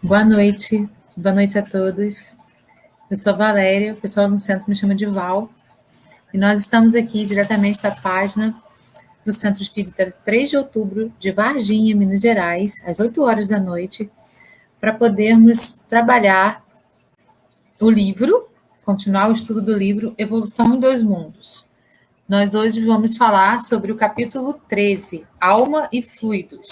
Boa noite a todos. Eu sou a Valéria, o pessoal no centro me chama de Val, e nós estamos aqui diretamente da página do Centro Espírita 3 de outubro, de Varginha, Minas Gerais, às 8 horas da noite, para podermos trabalhar o livro, continuar o estudo do livro Evolução em Dois Mundos. Nós hoje vamos falar sobre o capítulo 13, Alma e Fluidos.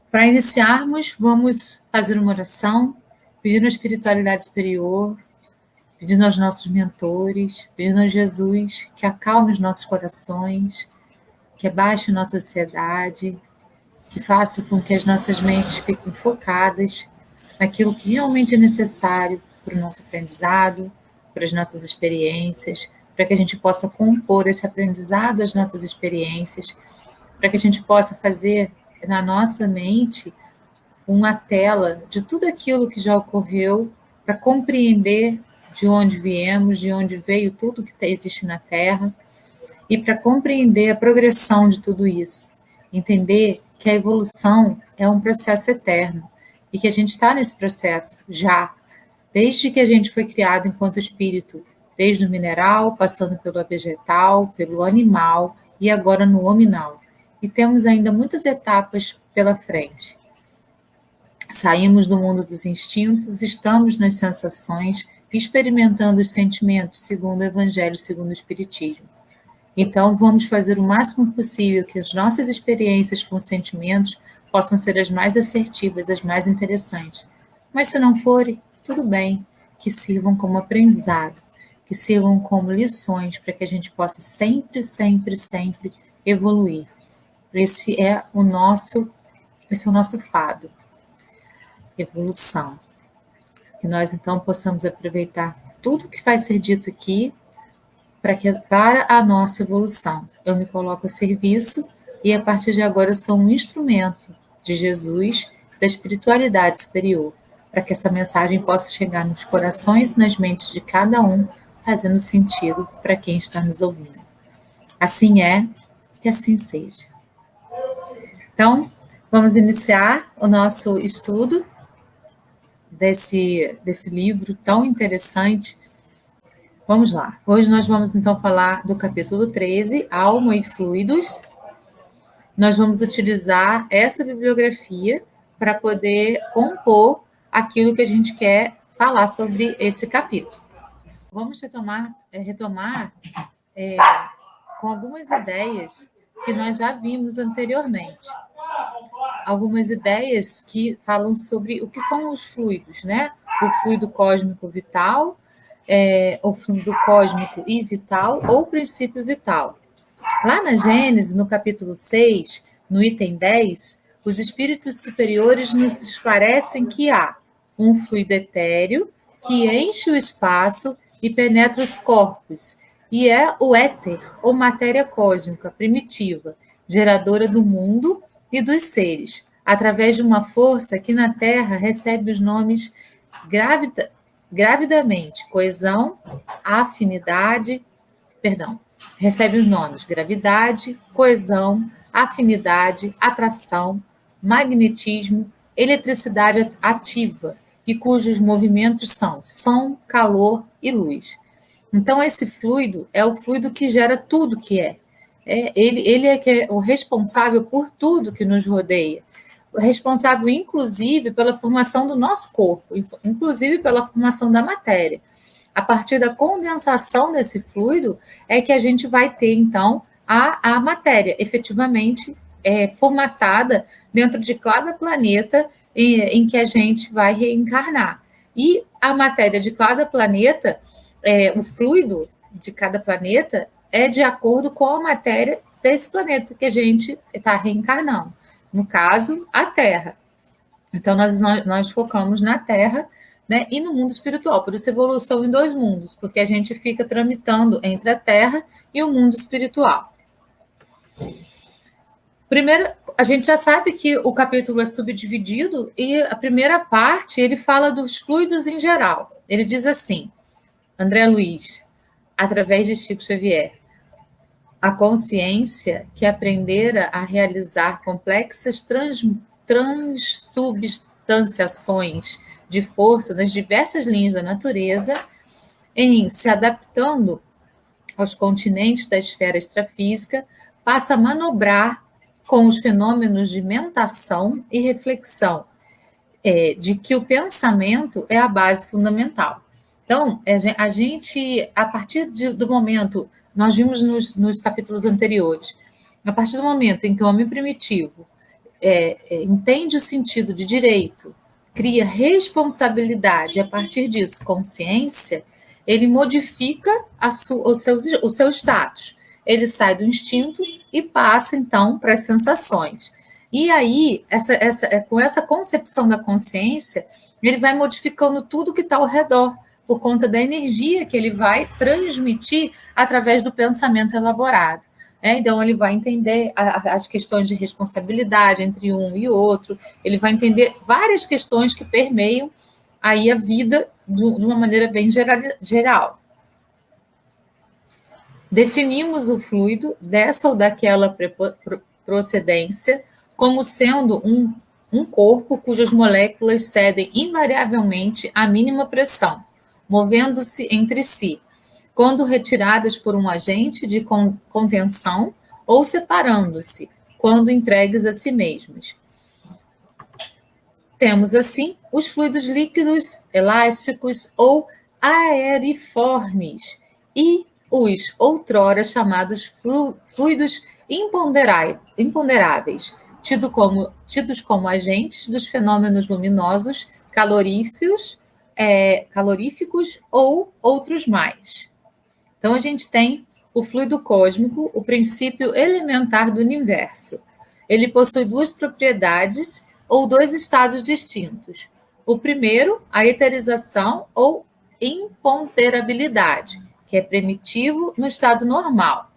Para iniciarmos, vamos fazer uma oração, pedindo à espiritualidade superior, pedindo aos nossos mentores, pedindo a Jesus que acalme os nossos corações, que abaixe nossa ansiedade, que faça com que as nossas mentes fiquem focadas naquilo que realmente é necessário para o nosso aprendizado, para as nossas experiências, para que a gente possa compor esse aprendizado às nossas experiências, para que a gente possa fazer na nossa mente uma tela de tudo aquilo que já ocorreu, para compreender de onde viemos, de onde veio tudo que existe na Terra, e para compreender a progressão de tudo isso. Entender que a evolução é um processo eterno, e que a gente está nesse processo já, desde que a gente foi criado enquanto espírito, desde o mineral, passando pelo vegetal, pelo animal, e agora no hominal. E temos ainda muitas etapas pela frente. Saímos do mundo dos instintos, estamos nas sensações, experimentando os sentimentos, segundo o Evangelho, segundo o Espiritismo. Então, vamos fazer o máximo possível que as nossas experiências com sentimentos possam ser as mais assertivas, as mais interessantes. Mas se não forem, tudo bem, que sirvam como aprendizado, que sirvam como lições para que a gente possa sempre, sempre, sempre evoluir. Esse é o nosso fado, evolução. Que nós, então, possamos aproveitar tudo que vai ser dito aqui para a nossa evolução. Eu me coloco a serviço e, a partir de agora, eu sou um instrumento de Jesus, da espiritualidade superior, para que essa mensagem possa chegar nos corações e nas mentes de cada um, fazendo sentido para quem está nos ouvindo. Assim é, que assim seja. Então, vamos iniciar o nosso estudo desse livro tão interessante. Vamos lá. Hoje nós vamos, então, falar do capítulo 13, Alma e Fluidos. Nós vamos utilizar essa bibliografia para poder compor aquilo que a gente quer falar sobre esse capítulo. Vamos retomar com algumas ideias que nós já vimos anteriormente. Algumas ideias que falam sobre o que são os fluidos, né? O fluido cósmico vital, o fluido cósmico e vital, ou princípio vital. Lá na Gênesis, no capítulo 6, no item 10, os espíritos superiores nos esclarecem que há um fluido etéreo que enche o espaço e penetra os corpos, e é o éter, ou matéria cósmica primitiva, geradora do mundo e dos seres, através de uma força que na Terra recebe os nomes gravidamente, coesão, recebe os nomes gravidade, coesão, afinidade, atração, magnetismo, eletricidade ativa, e cujos movimentos são som, calor e luz. Então, esse fluido é o fluido que gera tudo que é. Ele é, que é o responsável por tudo que nos rodeia. O responsável, inclusive, pela formação do nosso corpo, inclusive pela formação da matéria. A partir da condensação desse fluido é que a gente vai ter, então, a matéria efetivamente formatada dentro de cada planeta em que a gente vai reencarnar. E a matéria de cada planeta, o fluido de cada planeta é de acordo com a matéria desse planeta que a gente está reencarnando. No caso, a Terra. Então, nós focamos na Terra, né, e no mundo espiritual. Por isso, evolução em dois mundos, porque a gente fica tramitando entre a Terra e o mundo espiritual. Primeiro, a gente já sabe que o capítulo é subdividido e a primeira parte ele fala dos fluidos em geral. Ele diz assim, André Luiz, através de Chico Xavier, a consciência que aprendera a realizar complexas substanciações de força nas diversas linhas da natureza, em se adaptando aos continentes da esfera extrafísica, passa a manobrar com os fenômenos de mentação e reflexão, de que o pensamento é a base fundamental. Então, a gente, a partir do momento, nós vimos nos capítulos anteriores, a partir do momento em que o homem primitivo entende o sentido de direito, cria responsabilidade, e a partir disso, consciência, ele modifica o seu status. Ele sai do instinto e passa, então, para as sensações. E aí, com essa concepção da consciência, ele vai modificando tudo que está ao redor, por conta da energia que ele vai transmitir através do pensamento elaborado. Então, ele vai entender as questões de responsabilidade entre um e outro, ele vai entender várias questões que permeiam aí a vida de uma maneira bem geral. Definimos o fluido dessa ou daquela procedência como sendo um corpo cujas moléculas cedem invariavelmente à mínima pressão, movendo-se entre si, quando retiradas por um agente de contenção ou separando-se, quando entregues a si mesmos. Temos, assim, os fluidos líquidos, elásticos ou aeriformes e os outrora chamados fluidos imponderáveis, tidos como agentes dos fenômenos luminosos, caloríficos ou outros mais. Então, a gente tem o fluido cósmico, o princípio elementar do universo. Ele possui duas propriedades ou dois estados distintos. O primeiro, a eterização ou imponderabilidade, que é primitivo no estado normal.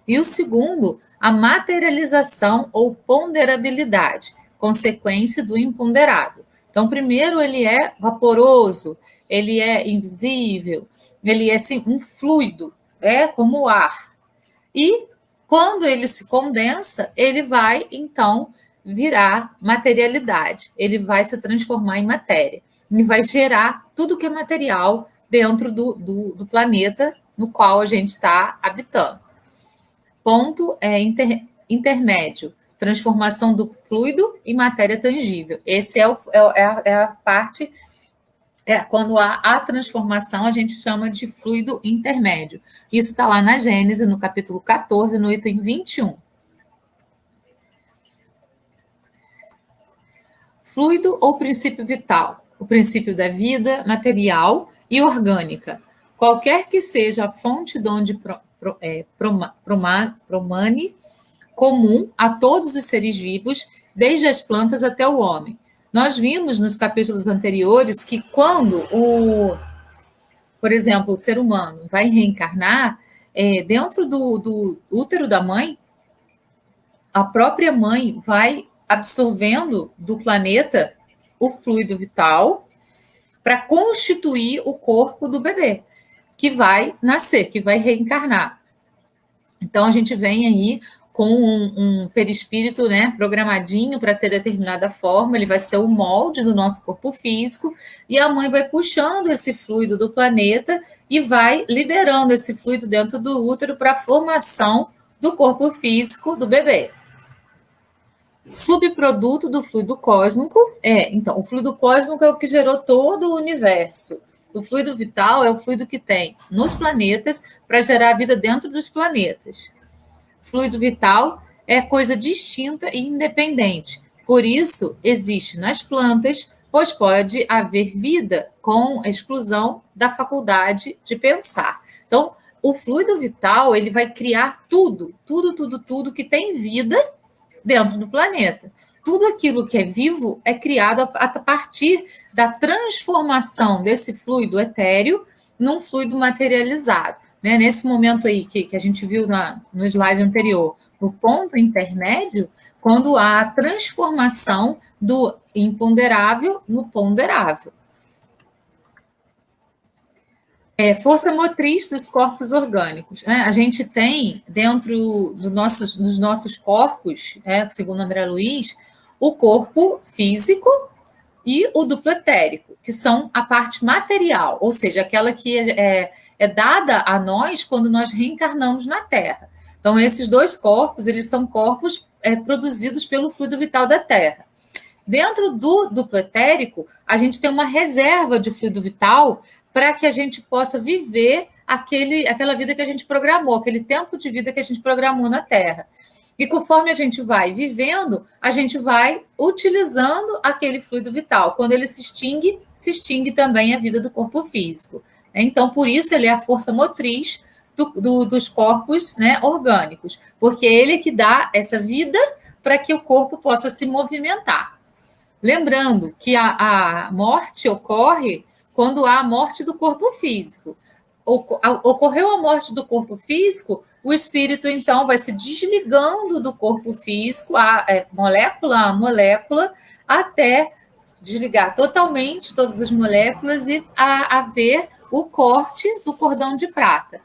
E o segundo, a materialização ou ponderabilidade, consequência do imponderável. Então, primeiro, ele é vaporoso, ele é invisível, ele é assim, um fluido, como o ar. E quando ele se condensa, ele vai, então, virar materialidade, ele vai se transformar em matéria, e vai gerar tudo que é material dentro do planeta no qual a gente está habitando. Ponto intermédio, transformação do fluido em matéria tangível. Esse é a parte, quando há a transformação, a gente chama de fluido intermédio. Isso está lá na Gênesis, no capítulo 14, no item 21. Fluido ou princípio vital? O princípio da vida material e orgânica. Qualquer que seja a fonte de onde promane, comum a todos os seres vivos, desde as plantas até o homem. Nós vimos nos capítulos anteriores que quando por exemplo, o ser humano vai reencarnar, dentro do útero da mãe, a própria mãe vai absorvendo do planeta o fluido vital para constituir o corpo do bebê, que vai nascer, que vai reencarnar. Então, a gente vem aí com um perispírito, né, programadinho para ter determinada forma, ele vai ser o molde do nosso corpo físico, e a mãe vai puxando esse fluido do planeta e vai liberando esse fluido dentro do útero para a formação do corpo físico do bebê. Subproduto do fluido cósmico então, o fluido cósmico é o que gerou todo o universo. O fluido vital é o fluido que tem nos planetas para gerar a vida dentro dos planetas. Fluido vital é coisa distinta e independente. Por isso, existe nas plantas, pois pode haver vida com a exclusão da faculdade de pensar. Então, o fluido vital, ele vai criar tudo que tem vida dentro do planeta. Tudo aquilo que é vivo é criado a partir da transformação desse fluido etéreo num fluido materializado. Né? Nesse momento aí que a gente viu no slide anterior, no ponto intermédio, quando há a transformação do imponderável no ponderável. Força motriz dos corpos orgânicos. Né? A gente tem, dentro dos nossos corpos, segundo André Luiz, o corpo físico, e o duplo etérico, que são a parte material, ou seja, aquela que é dada a nós quando nós reencarnamos na Terra. Então, esses dois corpos, eles são corpos produzidos pelo fluido vital da Terra. Dentro do duplo etérico, a gente tem uma reserva de fluido vital para que a gente possa viver aquela vida que a gente programou, aquele tempo de vida que a gente programou na Terra. E conforme a gente vai vivendo, a gente vai utilizando aquele fluido vital. Quando ele se extingue também a vida do corpo físico. Então, por isso, ele é a força motriz dos corpos, né, orgânicos, porque ele é que dá essa vida para que o corpo possa se movimentar. Lembrando que a morte ocorre quando há a morte do corpo físico. Ocorreu a morte do corpo físico, o espírito, então, vai se desligando do corpo físico, molécula a molécula, até desligar totalmente todas as moléculas e haver o corte do cordão de prata.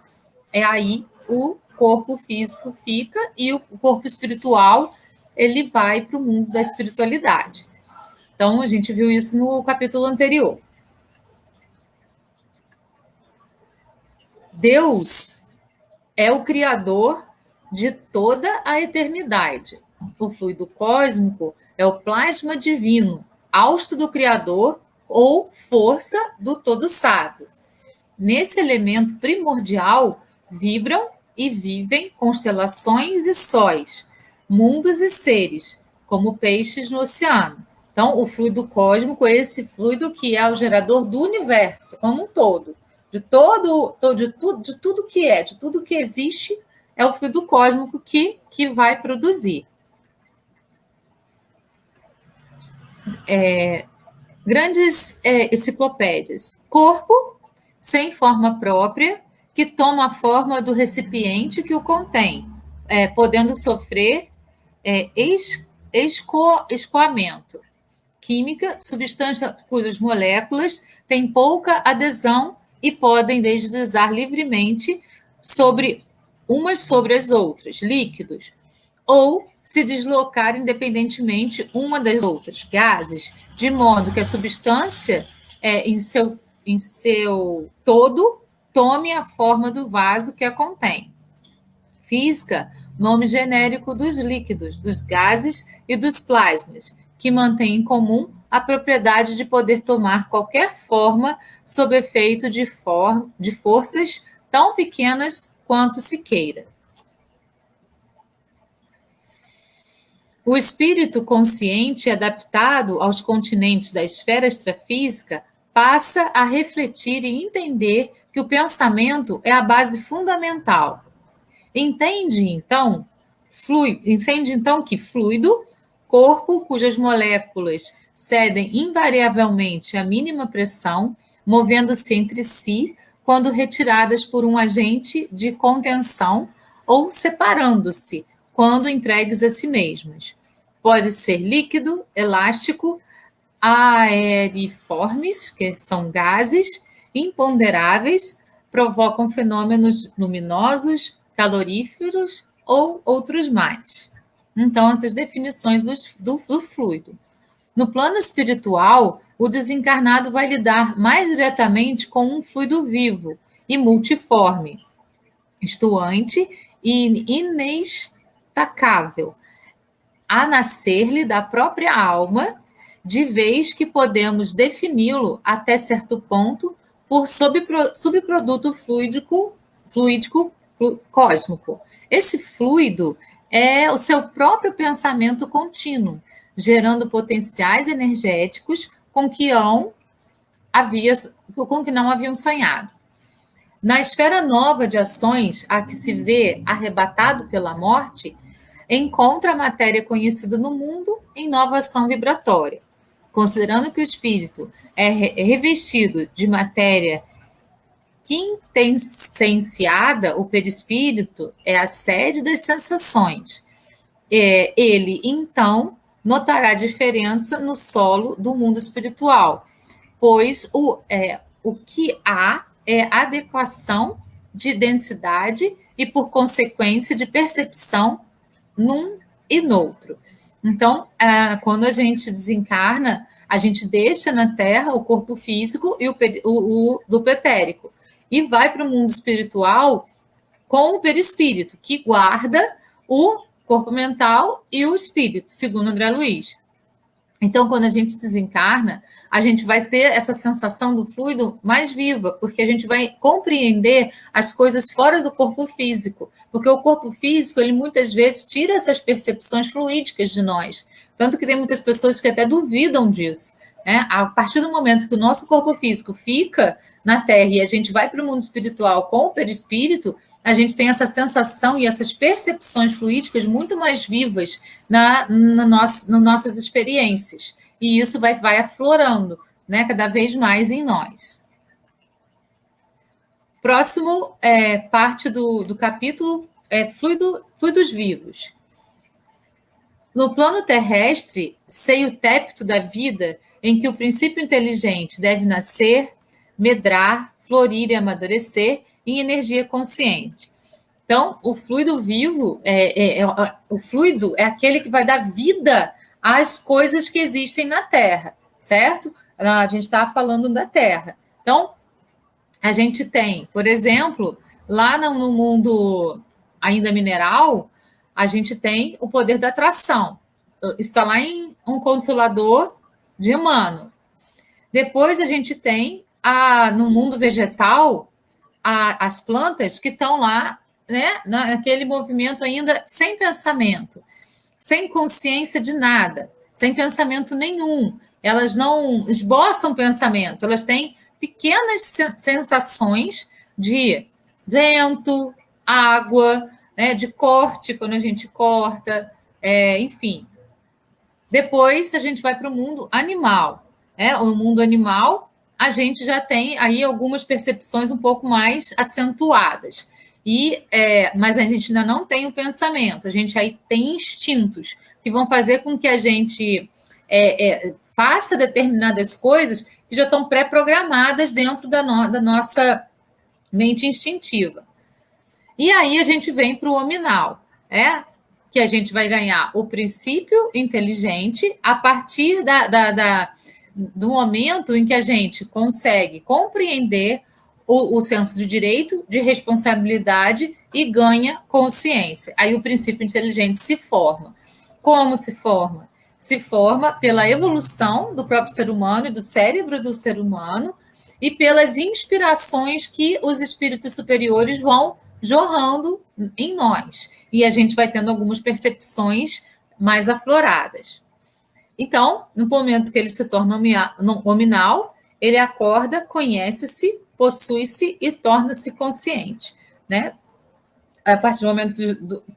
É aí o corpo físico fica e o corpo espiritual ele vai para o mundo da espiritualidade. Então, a gente viu isso no capítulo anterior. Deus é o criador de toda a eternidade. O fluido cósmico é o plasma divino, hausto do Criador ou força do Todo Sábio. Nesse elemento primordial vibram e vivem constelações e sóis, mundos e seres, como peixes no oceano. Então, o fluido cósmico é esse fluido que é o gerador do universo como um todo. De tudo que existe, é o fluido cósmico que vai produzir. Grandes enciclopédias. Corpo sem forma própria, que toma a forma do recipiente que o contém, podendo sofrer escoamento. Química, substância cujas moléculas têm pouca adesão e podem deslizar livremente umas sobre as outras, líquidos, ou se deslocar independentemente uma das outras, gases, de modo que a substância, em seu todo, tome a forma do vaso que a contém. Física, nome genérico dos líquidos, dos gases e dos plasmas, que mantém em comum a propriedade de poder tomar qualquer forma sob efeito de forças tão pequenas quanto se queira. O espírito consciente adaptado aos continentes da esfera extrafísica passa a refletir e entender que o pensamento é a base fundamental. Entende então que fluido, corpo cujas moléculas cedem invariavelmente à mínima pressão, movendo-se entre si quando retiradas por um agente de contenção ou separando-se quando entregues a si mesmas. Pode ser líquido, elástico, aeriformes, que são gases, imponderáveis, provocam fenômenos luminosos, caloríferos ou outros mais. Então, essas definições do fluido. No plano espiritual, o desencarnado vai lidar mais diretamente com um fluido vivo e multiforme, estuante e inestacável, a nascer-lhe da própria alma, de vez que podemos defini-lo até certo ponto por subproduto fluídico cósmico. Esse fluido é o seu próprio pensamento contínuo, gerando potenciais energéticos com que não haviam sonhado. Na esfera nova de ações a que se vê arrebatado pela morte, encontra a matéria conhecida no mundo em nova ação vibratória. Considerando que o espírito é revestido de matéria quintessenciada, o perispírito é a sede das sensações. Ele, então, notará a diferença no solo do mundo espiritual, pois o que há é adequação de densidade e, por consequência, de percepção num e noutro. Então, quando a gente desencarna, a gente deixa na Terra o corpo físico e o do pretérico e vai para o mundo espiritual com o perispírito, que guarda o corpo mental e o espírito, segundo André Luiz. Então, quando a gente desencarna, a gente vai ter essa sensação do fluido mais viva, porque a gente vai compreender as coisas fora do corpo físico, porque o corpo físico, ele muitas vezes tira essas percepções fluídicas de nós, tanto que tem muitas pessoas que até duvidam disso, né? A partir do momento que o nosso corpo físico fica na Terra e a gente vai para o mundo espiritual com o perispírito, a gente tem essa sensação e essas percepções fluídicas muito mais vivas nas nossas experiências. E isso vai aflorando, né, cada vez mais em nós. Próximo parte do capítulo é fluidos vivos. No plano terrestre, seio tépito da vida, em que o princípio inteligente deve nascer, medrar, florir e amadurecer em energia consciente. Então, o fluido vivo, o fluido é aquele que vai dar vida às coisas que existem na Terra, certo? A gente está falando da Terra. Então, a gente tem, por exemplo, lá no mundo ainda mineral, a gente tem o poder da atração. Está lá em um consolador de Emmanuel. Depois a gente tem, no mundo vegetal, as plantas que estão lá, né, naquele movimento ainda sem pensamento, sem consciência de nada, sem pensamento nenhum. Elas não esboçam pensamentos, elas têm pequenas sensações de vento, água, né, de corte, quando a gente corta, enfim. Depois a gente vai para o mundo animal. O mundo animal, a gente já tem aí algumas percepções um pouco mais acentuadas. Mas a gente ainda não tem o pensamento, a gente aí tem instintos que vão fazer com que a gente faça determinadas coisas que já estão pré-programadas dentro da nossa mente instintiva. E aí a gente vem para o hominal, que a gente vai ganhar o princípio inteligente a partir do momento em que a gente consegue compreender o senso de direito, de responsabilidade e ganha consciência. Aí o princípio inteligente se forma. Como se forma? Se forma pela evolução do próprio ser humano e do cérebro do ser humano e pelas inspirações que os espíritos superiores vão jorrando em nós. E a gente vai tendo algumas percepções mais afloradas. Então, no momento que ele se torna nominal, ele acorda, conhece-se, possui-se e torna-se consciente, né? A partir do momento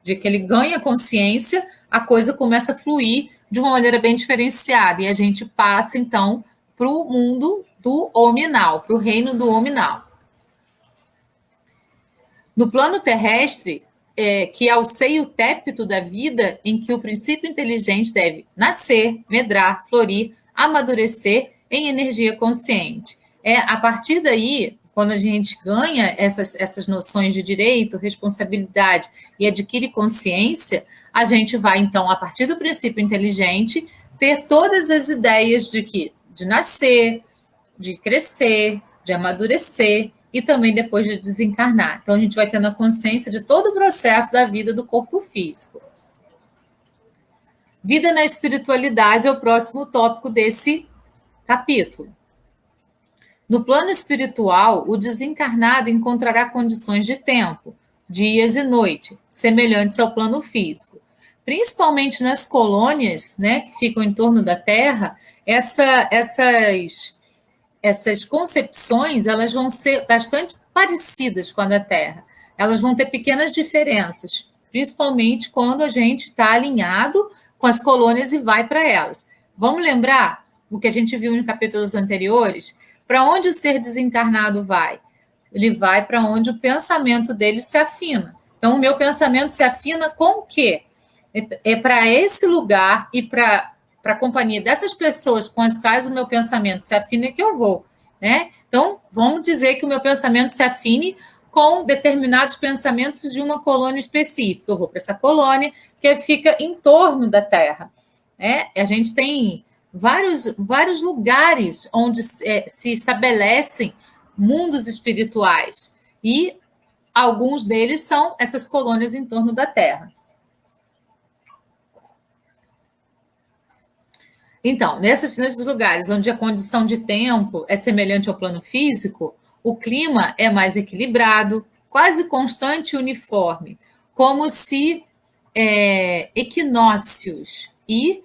de que ele ganha consciência, a coisa começa a fluir de uma maneira bem diferenciada e a gente passa, então, para o mundo do hominal, para o reino do hominal. No plano terrestre, que é o seio tépito da vida, em que o princípio inteligente deve nascer, medrar, florir, amadurecer em energia consciente. A partir daí, quando a gente ganha essas noções de direito, responsabilidade e adquire consciência, a gente vai, então, a partir do princípio inteligente, ter todas as ideias de nascer, de crescer, de amadurecer e também depois de desencarnar. Então, a gente vai tendo a consciência de todo o processo da vida do corpo físico. Vida na espiritualidade é o próximo tópico desse capítulo. No plano espiritual, o desencarnado encontrará condições de tempo, dias e noite, semelhantes ao plano físico. Principalmente nas colônias, né, que ficam em torno da Terra, essas concepções elas vão ser bastante parecidas com a da Terra. Elas vão ter pequenas diferenças, principalmente quando a gente está alinhado com as colônias e vai para elas. Vamos lembrar o que a gente viu em capítulos anteriores? Para onde o ser desencarnado vai? Ele vai para onde o pensamento dele se afina. Então, o meu pensamento se afina com o quê? É para esse lugar e para a companhia dessas pessoas com as quais o meu pensamento se afina que eu vou, né? Então, vamos dizer que o meu pensamento se afine com determinados pensamentos de uma colônia específica. Eu vou para essa colônia que fica em torno da Terra. A gente tem vários lugares onde se estabelecem mundos espirituais, e alguns deles são essas colônias em torno da Terra. Então, nesses lugares onde a condição de tempo é semelhante ao plano físico, o clima é mais equilibrado, quase constante e uniforme, como se equinócios e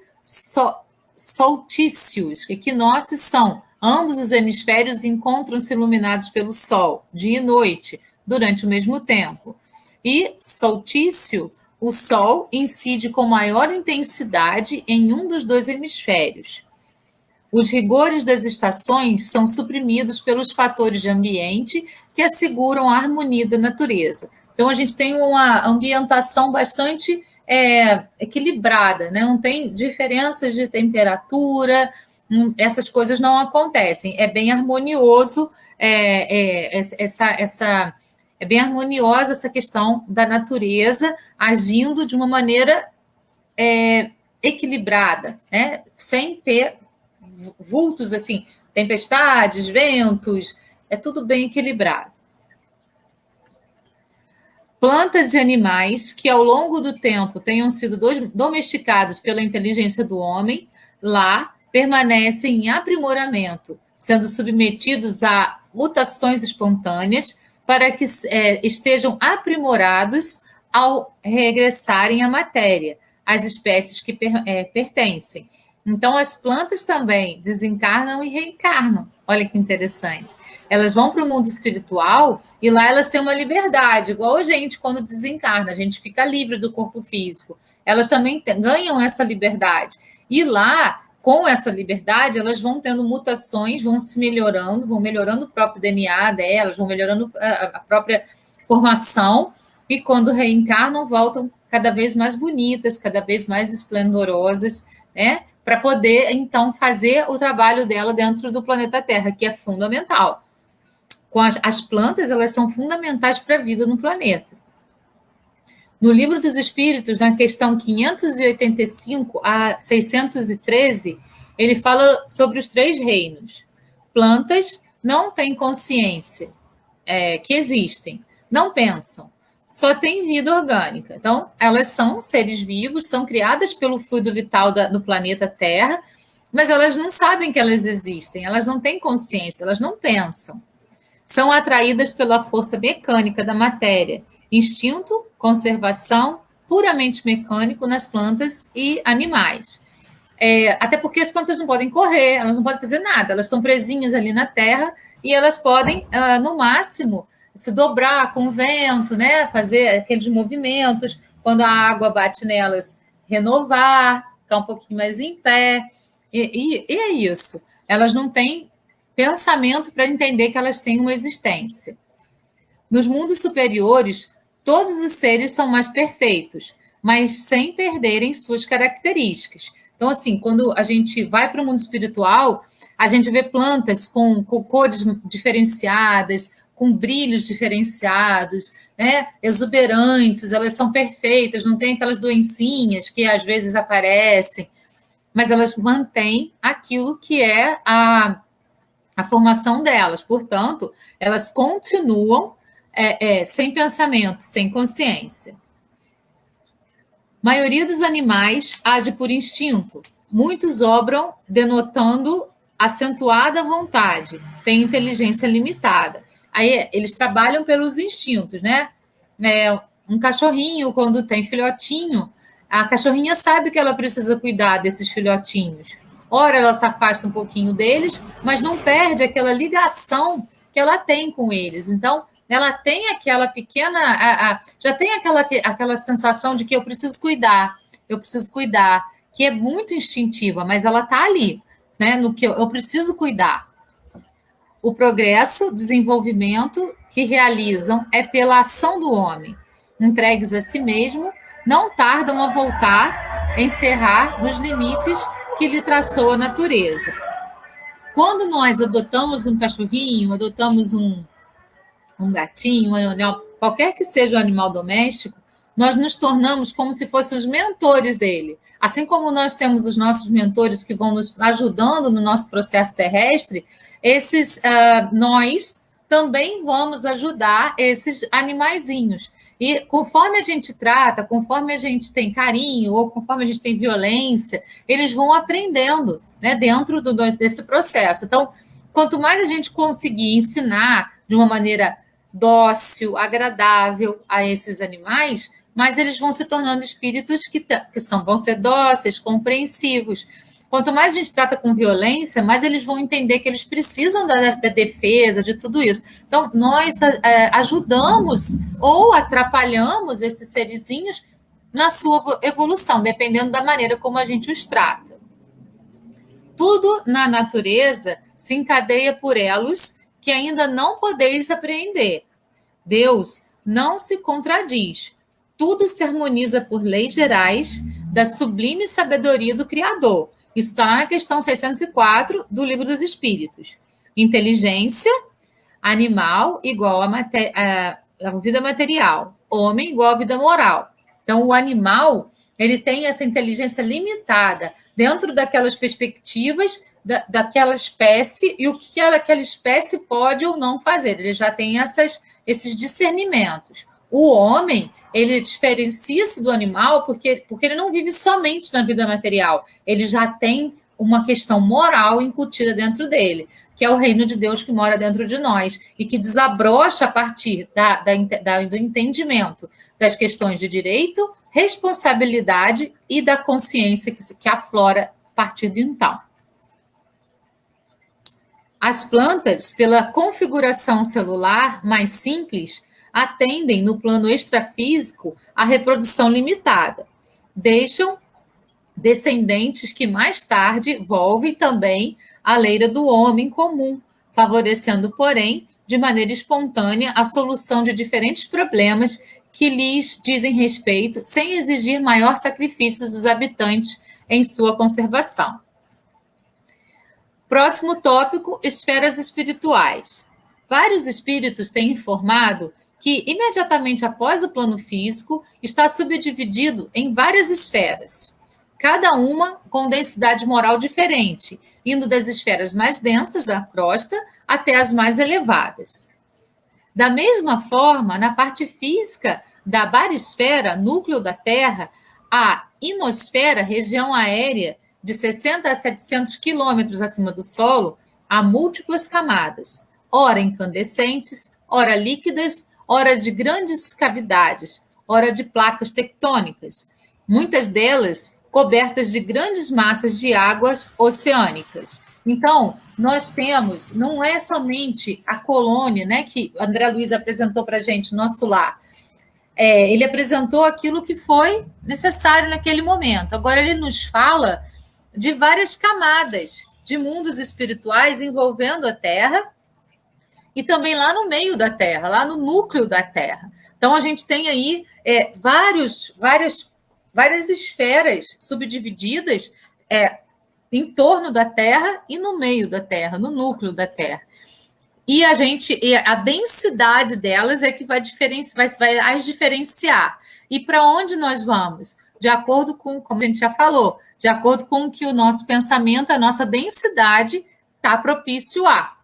solstícios. Equinócios são ambos os hemisférios encontram-se iluminados pelo Sol, dia e noite, durante o mesmo tempo. E solstício, o Sol incide com maior intensidade em um dos dois hemisférios. Os rigores das estações são suprimidos pelos fatores de ambiente que asseguram a harmonia da natureza. Então, a gente tem uma ambientação bastante equilibrada, né? Não tem diferenças de temperatura, essas coisas não acontecem. É bem harmonioso é bem harmoniosa essa questão da natureza agindo de uma maneira equilibrada, né? Sem ter vultos assim, tempestades, ventos, é tudo bem equilibrado. Plantas e animais que ao longo do tempo tenham sido domesticados pela inteligência do homem, lá permanecem em aprimoramento, sendo submetidos a mutações espontâneas para que estejam aprimorados ao regressarem à matéria, às espécies que pertencem. Então, as plantas também desencarnam e reencarnam. Olha que interessante. Elas vão para o mundo espiritual e lá elas têm uma liberdade, igual a gente quando desencarna, a gente fica livre do corpo físico. Elas também ganham essa liberdade. E lá, com essa liberdade, elas vão tendo mutações, vão se melhorando, vão melhorando o próprio DNA delas, vão melhorando a própria formação, e quando reencarnam, voltam cada vez mais bonitas, cada vez mais esplendorosas, né? Para poder, então, fazer o trabalho dela dentro do planeta Terra, que é fundamental. As plantas, elas são fundamentais para a vida no planeta. No Livro dos Espíritos, na questão 585 a 613, ele fala sobre os 3 reinos. Plantas não têm consciência que existem, não pensam, só têm vida orgânica. Então, elas são seres vivos, são criadas pelo fluido vital do planeta Terra, mas elas não sabem que elas existem, elas não têm consciência, elas não pensam. São atraídas pela força mecânica da matéria, instinto, conservação, puramente mecânico nas plantas e animais. Até porque as plantas não podem correr, elas não podem fazer nada, elas estão presinhas ali na terra e elas podem, no máximo, se dobrar com o vento, né? Fazer aqueles movimentos, quando a água bate nelas, renovar, ficar um pouquinho mais em pé. E é isso. Elas não têm pensamento para entender que elas têm uma existência. Nos mundos superiores, todos os seres são mais perfeitos, mas sem perderem suas características. Então, assim, quando a gente vai para o mundo espiritual, a gente vê plantas com cores diferenciadas, com brilhos diferenciados, né? Exuberantes, elas são perfeitas, não tem aquelas doencinhas que às vezes aparecem, mas elas mantêm aquilo que é a formação delas. Portanto, elas continuam sem pensamento, sem consciência. A maioria dos animais age por instinto. Muitos obram denotando acentuada vontade, têm inteligência limitada. Aí eles trabalham pelos instintos, né? Um cachorrinho, quando tem filhotinho, a cachorrinha sabe que ela precisa cuidar desses filhotinhos. Ora, ela se afasta um pouquinho deles, mas não perde aquela ligação que ela tem com eles. Então, ela tem aquela pequena... já tem aquela sensação de que eu preciso cuidar, que é muito instintiva, mas ela está ali, né? No que eu preciso cuidar. O progresso, desenvolvimento que realizam é pela ação do homem. Entregues a si mesmo, não tardam a voltar, encerrar nos limites que lhe traçou a natureza. Quando nós adotamos um cachorrinho, adotamos um gatinho, qualquer que seja o animal doméstico, nós nos tornamos como se fossem os mentores dele. Assim como nós temos os nossos mentores que vão nos ajudando no nosso processo terrestre, nós também vamos ajudar esses animaizinhos. E conforme a gente trata, conforme a gente tem carinho, ou conforme a gente tem violência, eles vão aprendendo, né, dentro desse processo. Então, quanto mais a gente conseguir ensinar de uma maneira dócil, agradável a esses animais, mais eles vão se tornando espíritos vão ser dóceis, compreensivos. Quanto mais a gente trata com violência, mais eles vão entender que eles precisam da defesa, de tudo isso. Então, nós ajudamos ou atrapalhamos esses serizinhos na sua evolução, dependendo da maneira como a gente os trata. Tudo na natureza se encadeia por elos que ainda não podeis apreender. Deus não se contradiz. Tudo se harmoniza por leis gerais da sublime sabedoria do Criador. Isso está na questão 604 do Livro dos Espíritos. Inteligência animal igual a vida material. Homem igual a vida moral. Então, o animal ele tem essa inteligência limitada dentro daquelas perspectivas daquela espécie e o que aquela espécie pode ou não fazer. Ele já tem esses discernimentos. O homem, ele diferencia-se do animal porque ele não vive somente na vida material. Ele já tem uma questão moral incutida dentro dele, que é o reino de Deus que mora dentro de nós e que desabrocha a partir do entendimento das questões de direito, responsabilidade e da consciência que aflora a partir de então. As plantas, pela configuração celular mais simples, atendem no plano extrafísico à reprodução limitada. Deixam descendentes que mais tarde volvem também à leira do homem comum, favorecendo, porém, de maneira espontânea a solução de diferentes problemas que lhes dizem respeito, sem exigir maior sacrifício dos habitantes em sua conservação. Próximo tópico, esferas espirituais. Vários espíritos têm informado que, imediatamente após o plano físico, está subdividido em várias esferas, cada uma com densidade moral diferente, indo das esferas mais densas da crosta até as mais elevadas. Da mesma forma, na parte física da barisfera, núcleo da Terra, a ionosfera, região aérea, de 60 a 700 quilômetros acima do solo, há múltiplas camadas, ora incandescentes, ora líquidas, ora de grandes cavidades, ora de placas tectônicas, muitas delas cobertas de grandes massas de águas oceânicas. Então, nós temos, não é somente a colônia, né, que o André Luiz apresentou para a gente, nosso lar. Ele apresentou aquilo que foi necessário naquele momento. Agora, ele nos fala de várias camadas de mundos espirituais envolvendo a Terra e também lá no meio da Terra, lá no núcleo da Terra. Então, a gente tem aí várias esferas subdivididas em torno da Terra e no meio da Terra, no núcleo da Terra. E a densidade delas é que vai as diferenciar. E para onde nós vamos? De acordo com, como a gente já falou, de acordo com o que o nosso pensamento, a nossa densidade está propício a.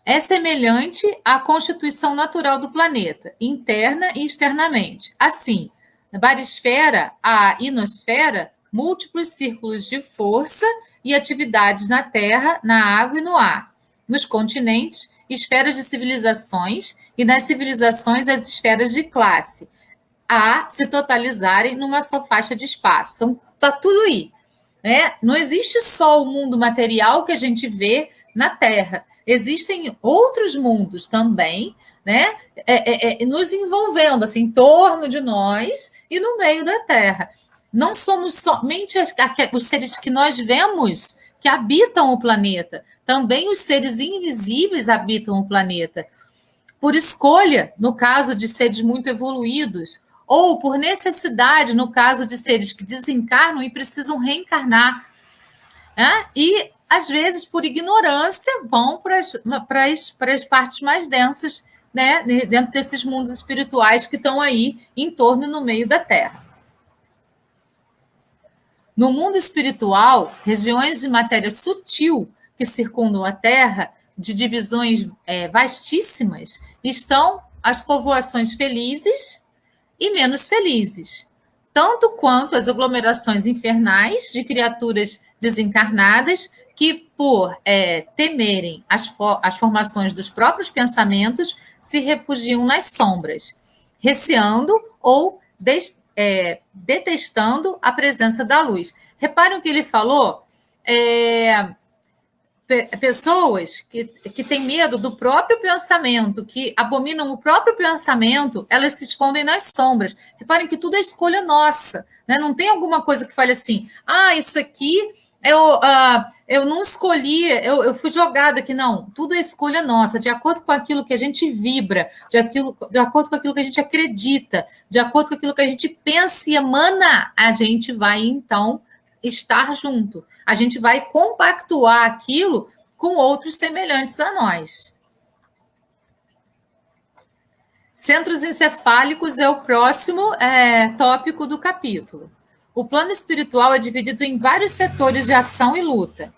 É semelhante à constituição natural do planeta, interna e externamente. Assim, na barisfera, a ionosfera, múltiplos círculos de força e atividades na terra, na água e no ar. Nos continentes, esferas de civilizações e nas civilizações as esferas de classe, a se totalizarem numa só faixa de espaço. Então, está tudo aí. Né? Não existe só o mundo material que a gente vê na Terra. Existem outros mundos também, né? Nos envolvendo assim, em torno de nós e no meio da Terra. Não somos somente os seres que nós vemos que habitam o planeta. Também os seres invisíveis habitam o planeta. Por escolha, no caso de seres muito evoluídos, ou por necessidade, no caso de seres que desencarnam e precisam reencarnar. Né? E, às vezes, por ignorância, vão para as partes mais densas, né? Dentro desses mundos espirituais que estão aí em torno e no meio da Terra. No mundo espiritual, regiões de matéria sutil que circundam a Terra, de divisões vastíssimas, estão as povoações felizes e menos felizes, tanto quanto as aglomerações infernais de criaturas desencarnadas que, por temerem as formações dos próprios pensamentos, se refugiam nas sombras, receando ou detestando a presença da luz. Reparem o que ele falou. Pessoas que têm medo do próprio pensamento, que abominam o próprio pensamento, elas se escondem nas sombras. Reparem que tudo é escolha nossa, né? Não tem alguma coisa que fale assim, isso aqui eu não escolhi, eu fui jogada aqui. Não, tudo é escolha nossa, de acordo com aquilo que a gente vibra, de acordo com aquilo que a gente acredita, de acordo com aquilo que a gente pensa e emana, a gente vai, então, estar junto. A gente vai compactuar aquilo com outros semelhantes a nós. Centros encefálicos é o próximo tópico do capítulo. O plano espiritual é dividido em vários setores de ação e luta.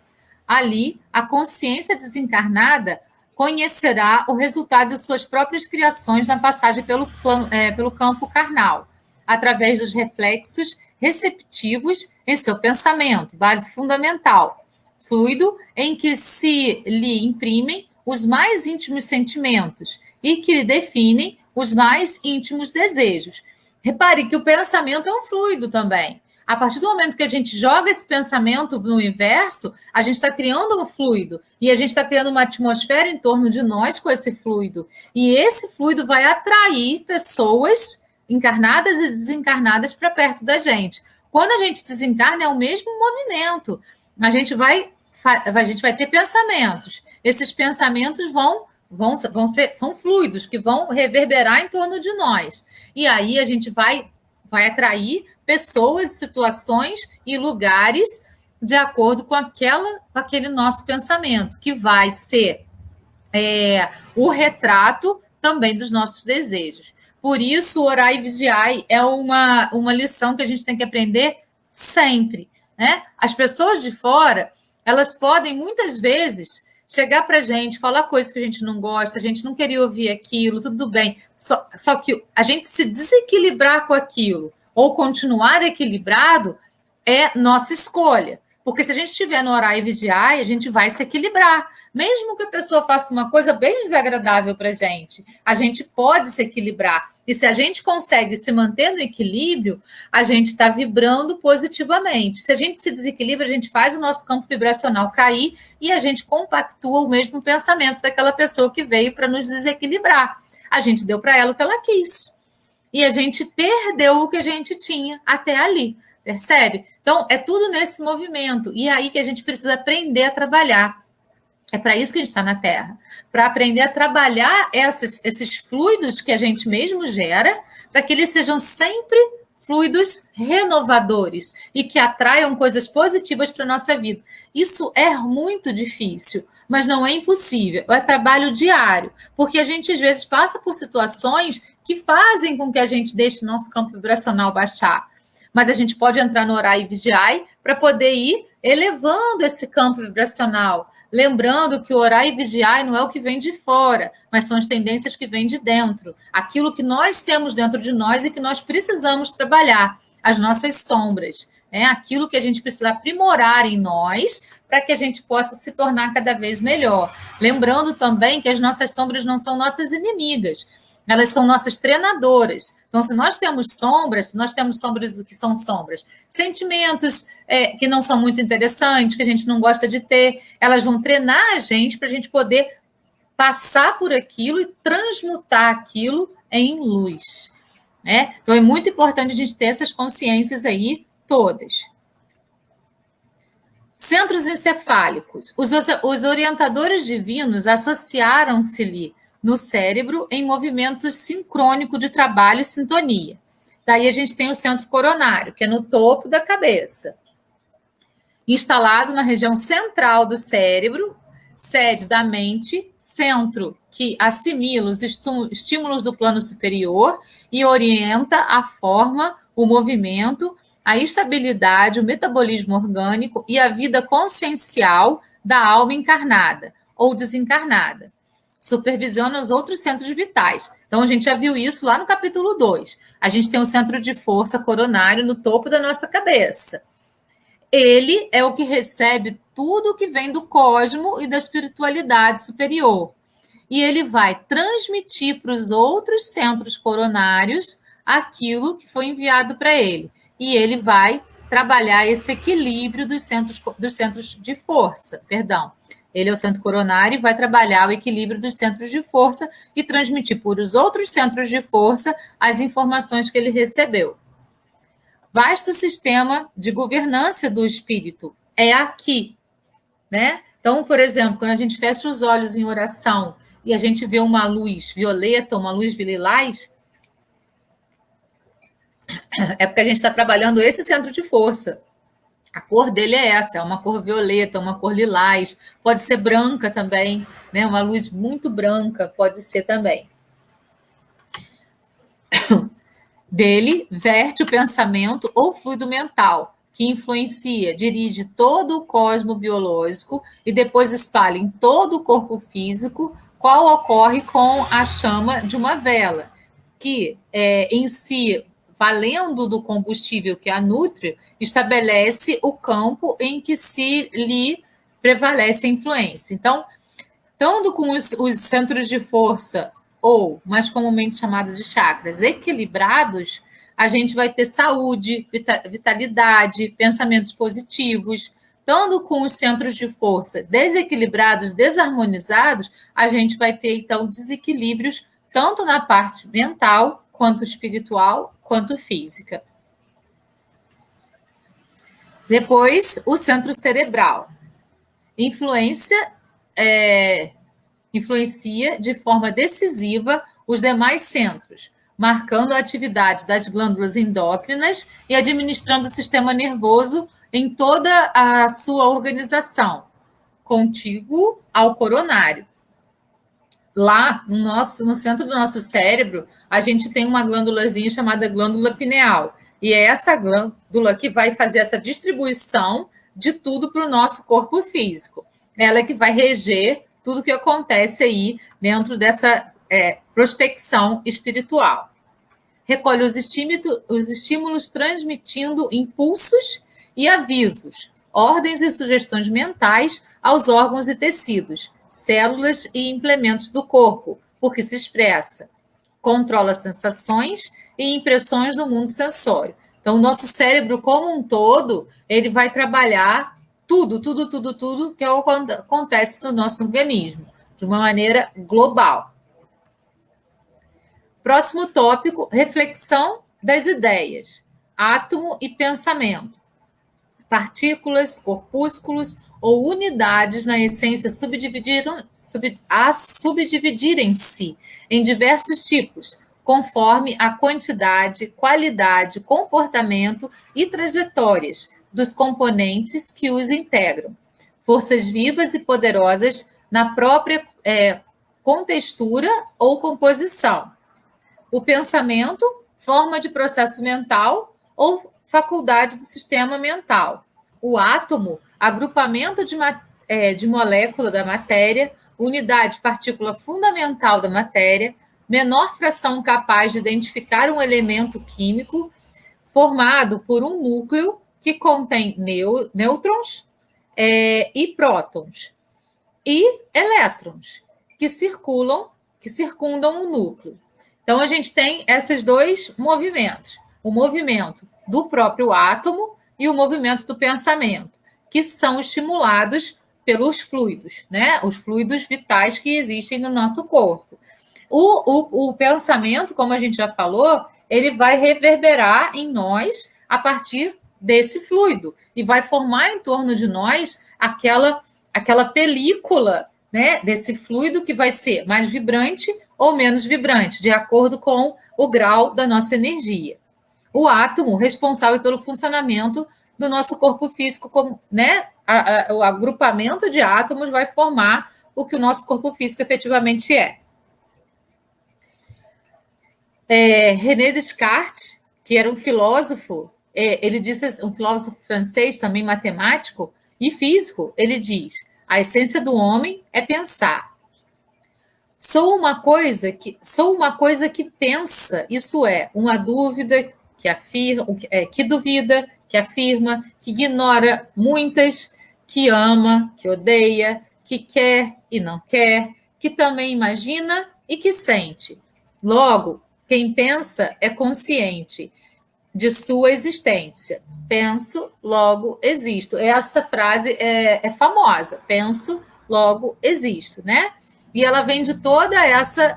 Ali, a consciência desencarnada conhecerá o resultado de suas próprias criações na passagem pelo campo carnal, através dos reflexos receptivos em seu pensamento, base fundamental, fluido em que se lhe imprimem os mais íntimos sentimentos e que lhe definem os mais íntimos desejos. Repare que o pensamento é um fluido também. A partir do momento que a gente joga esse pensamento no universo, a gente está criando um fluido e a gente está criando uma atmosfera em torno de nós com esse fluido. E esse fluido vai atrair pessoas encarnadas e desencarnadas para perto da gente. Quando a gente desencarna, é o mesmo movimento. A gente vai ter pensamentos. Esses pensamentos são fluidos que vão reverberar em torno de nós. E aí a gente vai atrair pessoas, situações e lugares de acordo com aquele nosso pensamento, que vai ser o retrato também dos nossos desejos. Por isso, orar e vigiar é uma lição que a gente tem que aprender sempre, né? As pessoas de fora, elas podem, muitas vezes, chegar para a gente, falar coisas que a gente não gosta, a gente não queria ouvir aquilo, tudo bem. Só que a gente se desequilibrar com aquilo ou continuar equilibrado é nossa escolha. Porque se a gente estiver no orar e vigiar, a gente vai se equilibrar. Mesmo que a pessoa faça uma coisa bem desagradável para a gente pode se equilibrar. E se a gente consegue se manter no equilíbrio, a gente está vibrando positivamente. Se a gente se desequilibra, a gente faz o nosso campo vibracional cair e a gente compactua o mesmo pensamento daquela pessoa que veio para nos desequilibrar. A gente deu para ela o que ela quis. E a gente perdeu o que a gente tinha até ali. Percebe? Então, é tudo nesse movimento. E é aí que a gente precisa aprender a trabalhar. É para isso que a gente está na Terra. Para aprender a trabalhar esses fluidos que a gente mesmo gera, para que eles sejam sempre fluidos renovadores e que atraiam coisas positivas para a nossa vida. Isso é muito difícil, mas não é impossível. É trabalho diário, porque a gente, às vezes, passa por situações que fazem com que a gente deixe nosso campo vibracional baixar. Mas a gente pode entrar no orar e vigiar para poder ir elevando esse campo vibracional. Lembrando que orar e vigiar não é o que vem de fora, mas são as tendências que vêm de dentro. Aquilo que nós temos dentro de nós e que nós precisamos trabalhar. As nossas sombras. Aquilo que a gente precisa aprimorar em nós para que a gente possa se tornar cada vez melhor. Lembrando também que as nossas sombras não são nossas inimigas. Elas são nossas treinadoras. Então, se nós temos sombras do que são sombras, sentimentos que não são muito interessantes, que a gente não gosta de ter, elas vão treinar a gente para a gente poder passar por aquilo e transmutar aquilo em luz. Então, é muito importante a gente ter essas consciências aí todas. Centros encefálicos. Os orientadores divinos associaram-se-lhe no cérebro em movimentos sincrônicos de trabalho e sintonia. Daí a gente tem o centro coronário, que é no topo da cabeça. Instalado na região central do cérebro, sede da mente, centro que assimila os estímulos do plano superior e orienta a forma, o movimento a estabilidade, o metabolismo orgânico e a vida consciencial da alma encarnada ou desencarnada. Supervisiona os outros centros vitais. Então, a gente já viu isso lá no capítulo 2. A gente tem um centro de força coronário no topo da nossa cabeça. Ele é o que recebe tudo que vem do cosmo e da espiritualidade superior. E ele vai transmitir para os outros centros coronários aquilo que foi enviado para ele. E ele vai trabalhar esse equilíbrio dos centros de força, perdão. Ele é o centro coronário e vai trabalhar o equilíbrio dos centros de força e transmitir por os outros centros de força as informações que ele recebeu. Vasto sistema de governança do espírito é aqui, né? Então, por exemplo, quando a gente fecha os olhos em oração e a gente vê uma luz violeta, uma luz lilás, é porque a gente está trabalhando esse centro de força. A cor dele é essa, é uma cor violeta, uma cor lilás, pode ser branca também, né? Uma luz muito branca pode ser também. Dele verte o pensamento ou fluido mental, que influencia, dirige todo o cosmo biológico e depois espalha em todo o corpo físico, qual ocorre com a chama de uma vela, que em si, valendo do combustível que a nutre, estabelece o campo em que se lhe prevalece a influência. Então, estando com os centros de força, ou mais comumente chamados de chakras, equilibrados, a gente vai ter saúde, vitalidade, pensamentos positivos. Estando com os centros de força desequilibrados, desarmonizados, a gente vai ter, então, desequilíbrios tanto na parte mental, quanto espiritual, quanto física. Depois, o centro cerebral. Influencia de forma decisiva os demais centros, marcando a atividade das glândulas endócrinas e administrando o sistema nervoso em toda a sua organização, contíguo ao coronário. Lá, no centro do nosso cérebro, a gente tem uma glândulazinha chamada glândula pineal. E é essa glândula que vai fazer essa distribuição de tudo para o nosso corpo físico. Ela é que vai reger tudo que acontece aí dentro dessa prospecção espiritual. Recolhe os estímulos transmitindo impulsos e avisos, ordens e sugestões mentais aos órgãos e tecidos, células e implementos do corpo, por que se expressa. Controla sensações e impressões do mundo sensório. Então, o nosso cérebro como um todo, ele vai trabalhar tudo que acontece no nosso organismo, de uma maneira global. Próximo tópico, reflexão das ideias, átomo e pensamento. Partículas, corpúsculos ou unidades na essência subdividirem-se em diversos tipos, conforme a quantidade, qualidade, comportamento e trajetórias dos componentes que os integram. Forças vivas e poderosas na própria contextura ou composição. O pensamento, forma de processo mental ou faculdade do sistema mental. O átomo, agrupamento de molécula da matéria, unidade partícula fundamental da matéria, menor fração capaz de identificar um elemento químico, formado por um núcleo que contém nêutrons e prótons, e elétrons, que circundam o núcleo. Então, a gente tem esses dois movimentos, o movimento do próprio átomo e o movimento do pensamento, que são estimulados pelos fluidos, né? Os fluidos vitais que existem no nosso corpo. O pensamento, como a gente já falou, ele vai reverberar em nós a partir desse fluido e vai formar em torno de nós aquela película, né, desse fluido que vai ser mais vibrante ou menos vibrante, de acordo com o grau da nossa energia. O átomo responsável pelo funcionamento do nosso corpo físico, né? O agrupamento de átomos vai formar o que o nosso corpo físico efetivamente é. René Descartes, que era um filósofo ele disse, um filósofo francês, também matemático e físico, ele diz: a essência do homem é pensar. Sou uma coisa que pensa, isso é, uma dúvida que afirma, que duvida, que afirma, que ignora muitas, que ama, que odeia, que quer e não quer, que também imagina e que sente. Logo, quem pensa é consciente de sua existência. Penso, logo existo. Essa frase é famosa. Penso, logo existo, né? E ela vem de toda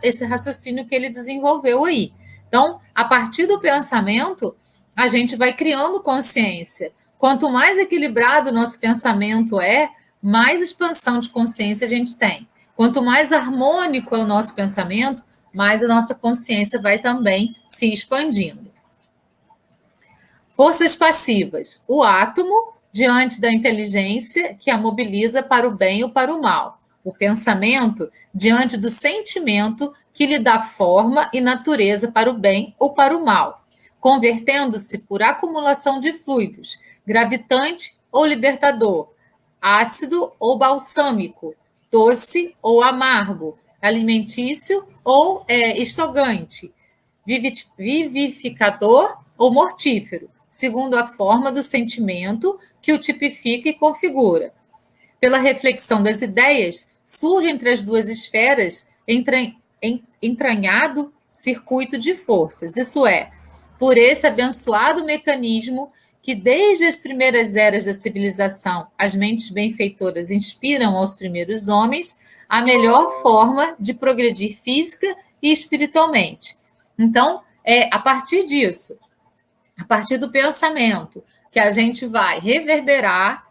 esse raciocínio que ele desenvolveu aí. Então, a partir do pensamento, a gente vai criando consciência. Quanto mais equilibrado o nosso pensamento é, mais expansão de consciência a gente tem. Quanto mais harmônico é o nosso pensamento, mais a nossa consciência vai também se expandindo. Forças passivas. O átomo diante da inteligência que a mobiliza para o bem ou para o mal. O pensamento diante do sentimento que lhe dá forma e natureza para o bem ou para o mal, convertendo-se por acumulação de fluidos, gravitante ou libertador, ácido ou balsâmico, doce ou amargo, alimentício ou estogante, vivificador ou mortífero, segundo a forma do sentimento que o tipifica e configura. Pela reflexão das ideias, surge entre as duas esferas entranhado circuito de forças, isso é, por esse abençoado mecanismo que desde as primeiras eras da civilização as mentes benfeitoras inspiram aos primeiros homens a melhor forma de progredir física e espiritualmente. Então, é a partir disso, a partir do pensamento, que a gente vai reverberar,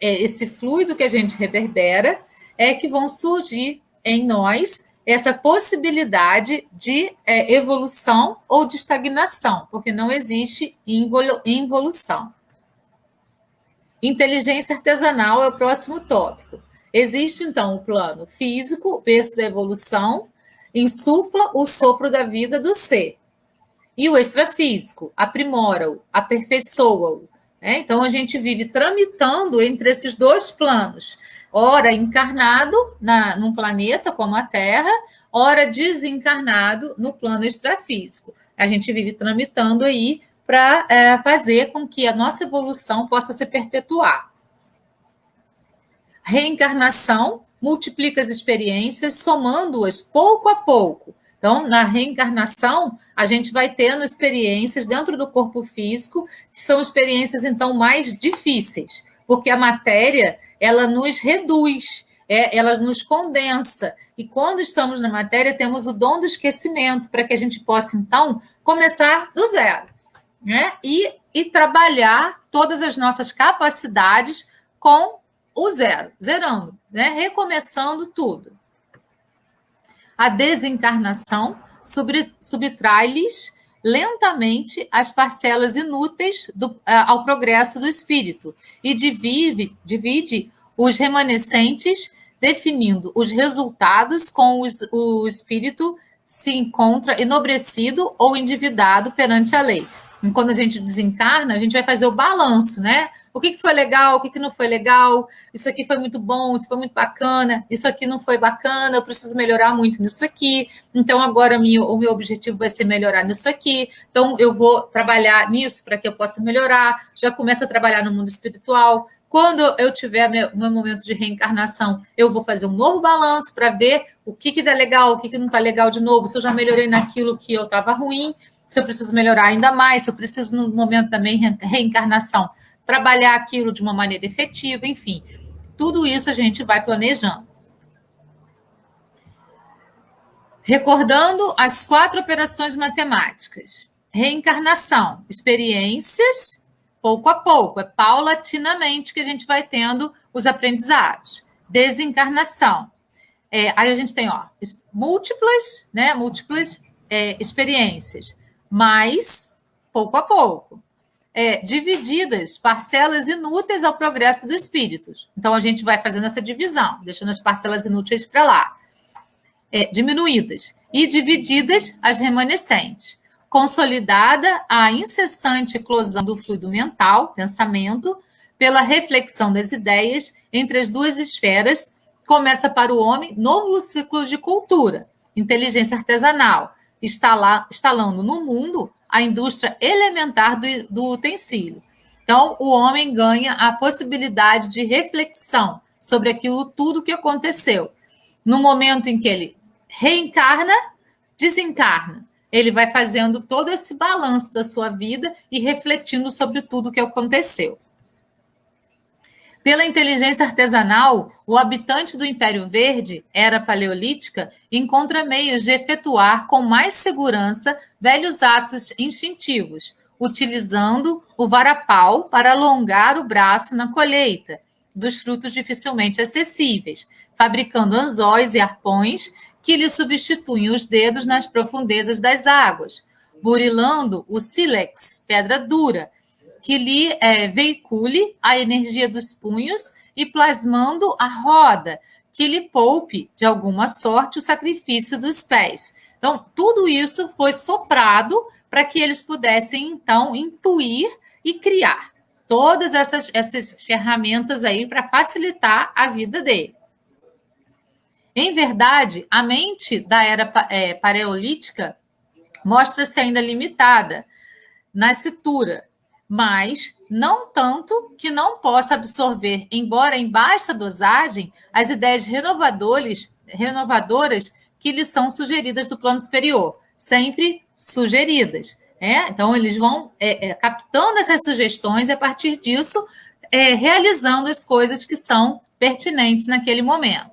esse fluido que a gente reverbera, é que vão surgir em nós essa possibilidade de evolução ou de estagnação, porque não existe involução. Inteligência artesanal é o próximo tópico. Existe, então, o plano físico, o berço da evolução, insufla o sopro da vida do ser. E o extrafísico, aprimora-o, aperfeiçoa-o. Então, a gente vive tramitando entre esses dois planos. Ora encarnado num planeta como a Terra, ora desencarnado no plano extrafísico. A gente vive tramitando aí para fazer com que a nossa evolução possa se perpetuar. Reencarnação multiplica as experiências, somando-as pouco a pouco. Então, na reencarnação, a gente vai tendo experiências dentro do corpo físico, que são experiências, então, mais difíceis, porque a matéria, ela nos reduz, ela nos condensa. E quando estamos na matéria, temos o dom do esquecimento, para que a gente possa, então, começar do zero, né? E trabalhar todas as nossas capacidades com o zero, zerando, né? Recomeçando tudo. A desencarnação subtrai-lhes lentamente as parcelas inúteis ao progresso do espírito e divide os remanescentes, definindo os resultados com o espírito se encontra enobrecido ou endividado perante a lei. E quando a gente desencarna, a gente vai fazer o balanço, né? O que foi legal, o que não foi legal, isso aqui foi muito bom, isso foi muito bacana, isso aqui não foi bacana, eu preciso melhorar muito nisso aqui, então agora o meu objetivo vai ser melhorar nisso aqui, então eu vou trabalhar nisso para que eu possa melhorar, já começo a trabalhar no mundo espiritual. Quando eu tiver meu momento de reencarnação, eu vou fazer um novo balanço para ver o que dá legal, o que não está legal de novo, se eu já melhorei naquilo que eu estava ruim, se eu preciso melhorar ainda mais, se eu preciso, no momento também, reencarnação, trabalhar aquilo de uma maneira efetiva, enfim. Tudo isso a gente vai planejando. Recordando as 4 operações matemáticas. Reencarnação, experiências, pouco a pouco, é paulatinamente que a gente vai tendo os aprendizados. Desencarnação. Aí a gente tem múltiplas experiências, mas pouco a pouco. Divididas, parcelas inúteis ao progresso do espírito. Então, a gente vai fazendo essa divisão, deixando as parcelas inúteis para lá. Diminuídas. E divididas as remanescentes. consolidada a incessante eclosão do fluido mental, pensamento, pela reflexão das ideias entre as duas esferas, começa para o homem novo ciclo de cultura, inteligência artesanal, instalando no mundo a indústria elementar do utensílio. Então, o homem ganha a possibilidade de reflexão sobre aquilo tudo que aconteceu. No momento em que ele reencarna, desencarna. Ele vai fazendo todo esse balanço da sua vida e refletindo sobre tudo o que aconteceu. Pela inteligência artesanal, o habitante do Império Verde, era paleolítica, encontra meios de efetuar com mais segurança velhos atos instintivos, utilizando o varapau para alongar o braço na colheita dos frutos dificilmente acessíveis, fabricando anzóis e arpões que lhe substituem os dedos nas profundezas das águas, burilando o sílex, pedra dura, que lhe veicule a energia dos punhos e plasmando a roda, que lhe poupe, de alguma sorte, o sacrifício dos pés. Então, tudo isso foi soprado para que eles pudessem, então, intuir e criar todas essas ferramentas aí para facilitar a vida dele. Em verdade, a mente da era paleolítica mostra-se ainda limitada na citura, mas não tanto que não possa absorver, embora em baixa dosagem, as ideias renovadoras que lhes são sugeridas do plano superior, sempre sugeridas. Então, eles vão captando essas sugestões e, a partir disso, realizando as coisas que são pertinentes naquele momento.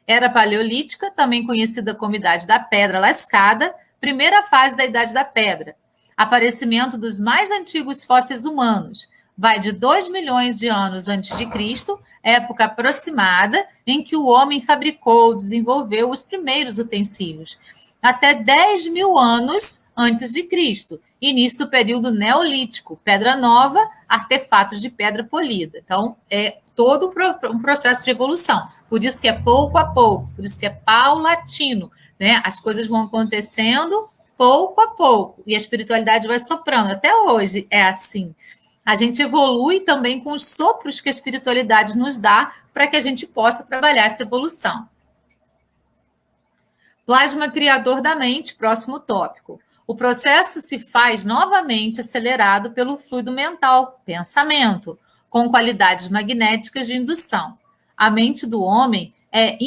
Era paleolítica, também conhecida como Idade da Pedra Lascada, primeira fase da Idade da Pedra. Aparecimento dos mais antigos fósseis humanos. Vai de 2 milhões de anos antes de Cristo, época aproximada em que o homem fabricou, desenvolveu os primeiros utensílios, até 10 mil anos antes de Cristo, início do período neolítico, pedra nova, artefatos de pedra polida. Então, é todo um processo de evolução. Por isso que é pouco a pouco, por isso que é paulatino, né? As coisas vão acontecendo pouco a pouco, e a espiritualidade vai soprando. Até hoje é assim. A gente evolui também com os sopros que a espiritualidade nos dá para que a gente possa trabalhar essa evolução. Plasma criador da mente, próximo tópico. O processo se faz novamente acelerado pelo fluido mental, pensamento, com qualidades magnéticas de indução. A mente do homem é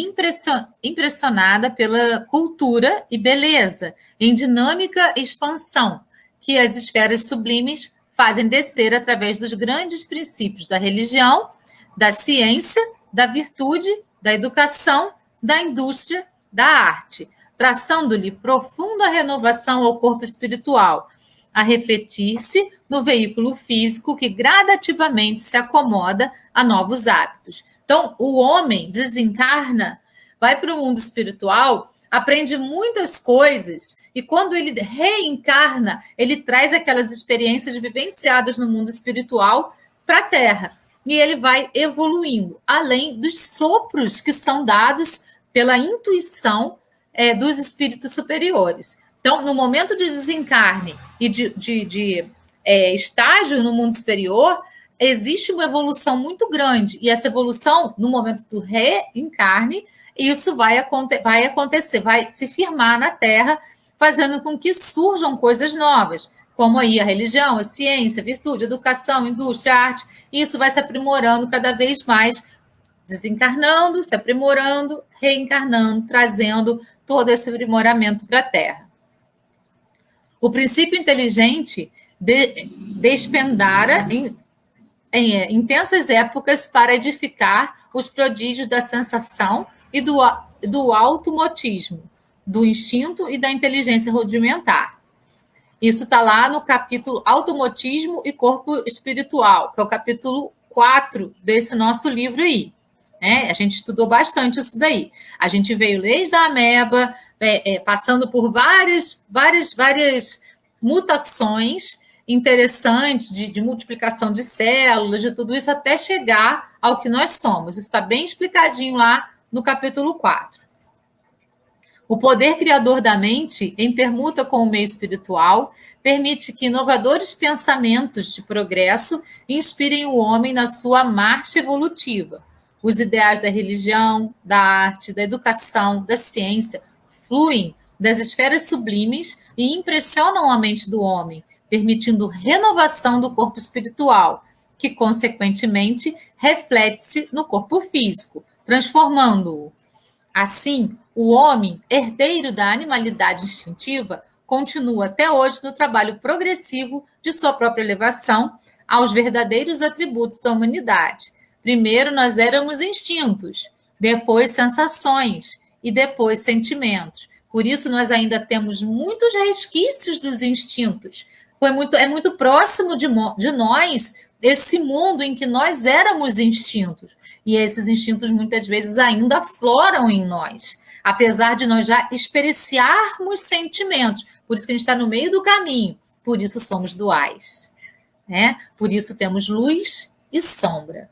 impressionada pela cultura e beleza, em dinâmica expansão, que as esferas sublimes fazem descer através dos grandes princípios da religião, da ciência, da virtude, da educação, da indústria, da arte, traçando-lhe profunda renovação ao corpo espiritual, a refletir-se no veículo físico que gradativamente se acomoda a novos hábitos. Então, o homem desencarna, vai para o mundo espiritual, aprende muitas coisas, e quando ele reencarna, ele traz aquelas experiências vivenciadas no mundo espiritual para a Terra. E ele vai evoluindo, além dos sopros que são dados pela intuição dos espíritos superiores. Então, no momento de desencarne e de estágio no mundo superior, existe uma evolução muito grande, e essa evolução, no momento do reencarne, isso vai acontecer, vai se firmar na Terra, fazendo com que surjam coisas novas, como aí a religião, a ciência, a virtude, a educação, a indústria, a arte, e isso vai se aprimorando cada vez mais, desencarnando, se aprimorando, reencarnando, trazendo todo esse aprimoramento para a Terra. O princípio inteligente despendara em intensas épocas para edificar os prodígios da sensação e do automotismo, do instinto e da inteligência rudimentar. Isso está lá no capítulo Automotismo e Corpo Espiritual, que é o capítulo 4 desse nosso livro aí. A gente estudou bastante isso daí. A gente veio desde a ameba, passando por várias mutações interessantes de multiplicação de células, de tudo isso, até chegar ao que nós somos. Isso está bem explicadinho lá no capítulo 4. O poder criador da mente, em permuta com o meio espiritual, permite que inovadores pensamentos de progresso inspirem o homem na sua marcha evolutiva. Os ideais da religião, da arte, da educação, da ciência fluem das esferas sublimes e impressionam a mente do homem, permitindo renovação do corpo espiritual, que, consequentemente, reflete-se no corpo físico, transformando-o. Assim, o homem, herdeiro da animalidade instintiva, continua até hoje no trabalho progressivo de sua própria elevação aos verdadeiros atributos da humanidade. Primeiro nós éramos instintos, depois sensações e depois sentimentos. Por isso nós ainda temos muitos resquícios dos instintos. É muito próximo de nós esse mundo em que nós éramos instintos. E esses instintos muitas vezes ainda afloram em nós, apesar de nós já experienciarmos sentimentos. Por isso que a gente está no meio do caminho, por isso somos duais, né? Por isso temos luz e sombra.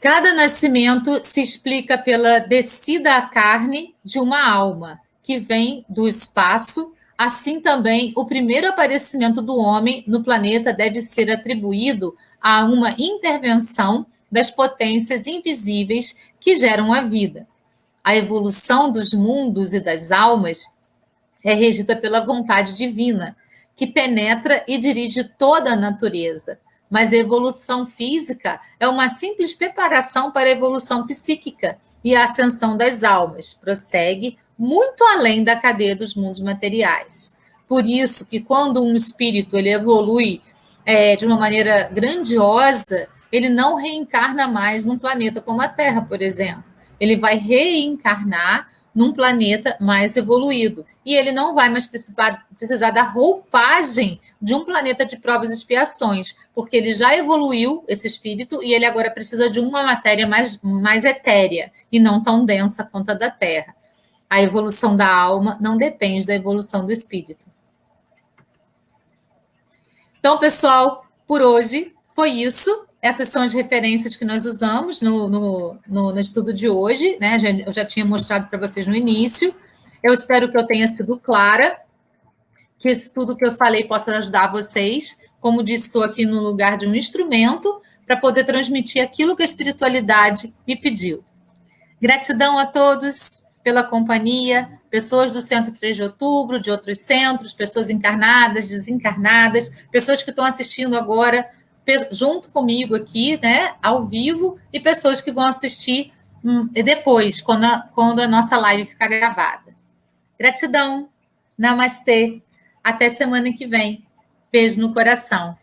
Cada nascimento se explica pela descida à carne de uma alma, que vem do espaço. Assim também, o primeiro aparecimento do homem no planeta deve ser atribuído a uma intervenção das potências invisíveis que geram a vida. A evolução dos mundos e das almas é regida pela vontade divina, que penetra e dirige toda a natureza. Mas a evolução física é uma simples preparação para a evolução psíquica e a ascensão das almas. Prossegue muito além da cadeia dos mundos materiais. Por isso que quando um espírito ele evolui de uma maneira grandiosa, ele não reencarna mais num planeta como a Terra, por exemplo. Ele vai reencarnar num planeta mais evoluído. E ele não vai mais precisar da roupagem de um planeta de provas e expiações, porque ele já evoluiu, esse espírito, e ele agora precisa de uma matéria mais etérea e não tão densa quanto a da Terra. A evolução da alma não depende da evolução do espírito. Então, pessoal, por hoje foi isso. Essas são as referências que nós usamos no estudo de hoje, né? Eu já tinha mostrado para vocês no início. Eu espero que eu tenha sido clara, que esse tudo que eu falei possa ajudar vocês. Como disse, estou aqui no lugar de um instrumento para poder transmitir aquilo que a espiritualidade me pediu. Gratidão a todos pela companhia, pessoas do Centro 3 de Outubro, de outros centros, pessoas encarnadas, desencarnadas, pessoas que estão assistindo agora junto comigo aqui, né, ao vivo, e pessoas que vão assistir depois, quando a nossa live ficar gravada. Gratidão, namastê, até semana que vem. Beijo no coração.